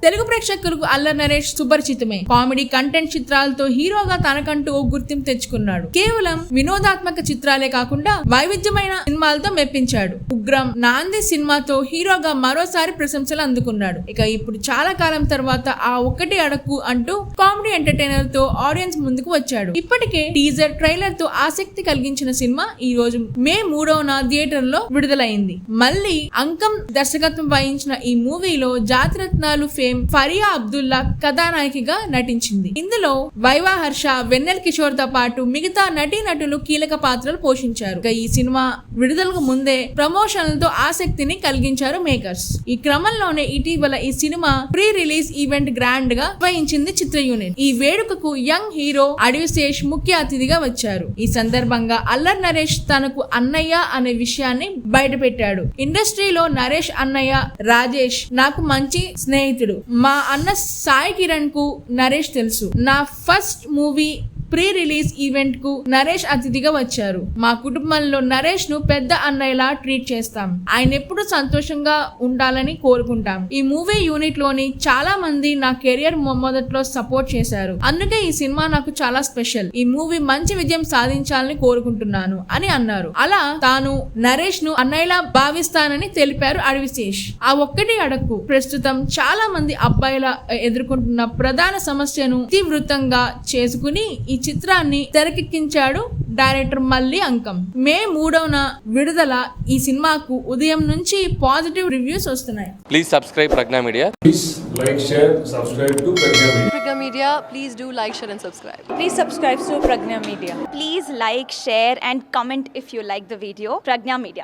తెలుగు ప్రేక్షకులకు Allari Naresh సుపరిచితమే. Comedy content చిత్రాలతో హీరోగా తనకంటూ ఓ గుర్తింపు తెచ్చుకున్నాడు. కేవలం వినోదాత్మక చిత్రాలే కాకుండా వైవిధ్యమైన సినిమాలతో మెప్పించాడు. ఉగ్రం, నాంది సినిమాతో హీరోగా మరోసారి ప్రశంసలు అందుకున్నాడు. ఇక ఇప్పుడు చాలా కాలం తర్వాత ఆ ఒక్కటి అడక్కు అంటూ కామెడీ ఎంటర్టైనర్ తో ఆడియన్స్ ముందుకు వచ్చాడు. ఇప్పటికే టీజర్ ట్రైలర్ తో ఆసక్తి కలిగించిన సినిమా ఈ రోజు మే 3వ థియేటర్ లో విడుదలైంది. మళ్ళీ అంకం దర్శకత్వం వహించిన ఈ మూవీలో జాతిరత్నాలు ఫేమ్ ఫరియా అబ్దుల్లా కథానాయికగా నటించింది. ఇందులో వైవా హర్ష, వెన్నెల్ కిషోర్ తో పాటు మిగతా నటీనటులు కీలక పాత్రలు పోషించారు. ఇక ఈ సినిమా విడుదలకు ముందే ప్రమోషన్లతో ఆసక్తిని కలిగించారు మేకర్స్. ఈ క్రమంలోనే ఇటీవల ఈ cinema pre release event grand గా వహించింది చిత్ర యూనిట్. ఈ వేడుకకు యంగ్ హీరో అడివిశేష్ ముఖ్య అతిథిగా వచ్చారు. ఈ సందర్భంగా అల్లరి నరేష్ తనకు అన్నయ్య అనే విషయాన్ని బయటపెట్టాడు. ఇండస్ట్రీలో నరేష్ అన్నయ్య రాజేష్ నాకు మంచి స్నేహితుడు. మా అన్న సాయి కిరణ్ కు నరేష్ తెలుసు. నా first movie pre release event కు నరేష్ అతిథిగా వచ్చారు. మా కుటుంబంలో నరేష్ ను పెద్ద అన్నయ్యలా ట్రీట్ చేస్తాం. ఆయన ఎప్పుడు సంతోషంగా ఉండాలని కోరుకుంటాం. ఈ మూవీ యూనిట్ లోని చాలా మంది నా కెరియర్ మొదట్లో సపోర్ట్ చేశారు. అందుకే ఈ సినిమా నాకు చాలా స్పెషల్. ఈ మూవీ మంచి విజయం సాధించాలని కోరుకుంటున్నాను అని అన్నారు. అలా తాను నరేష్ ను అన్నయ్యలా భావిస్తానని తెలిపారు అడివిశేష్. ఆ ఒక్కటి అడక్కు ప్రస్తుతం చాలా మంది అబ్బాయిల ఎదుర్కొంటున్న ప్రధాన సమస్యను ఇతివృత్తంగా చేసుకుని ఈ చిత్రాన్ని తెరకెక్కించాడు డైరెక్టర్ మల్లి అంకం. మే 3వ విడుదల ఈ సినిమాకు ఉదయం నుంచి పాజిటివ్ రివ్యూస్ వస్తున్నాయి. Please subscribe Prajna Media. Please like, share, subscribe to Pragya Media. Pragya Media, please do like, share and subscribe. Please subscribe to Pragya Media. Please like, share and comment if you like the video. Pragya Media.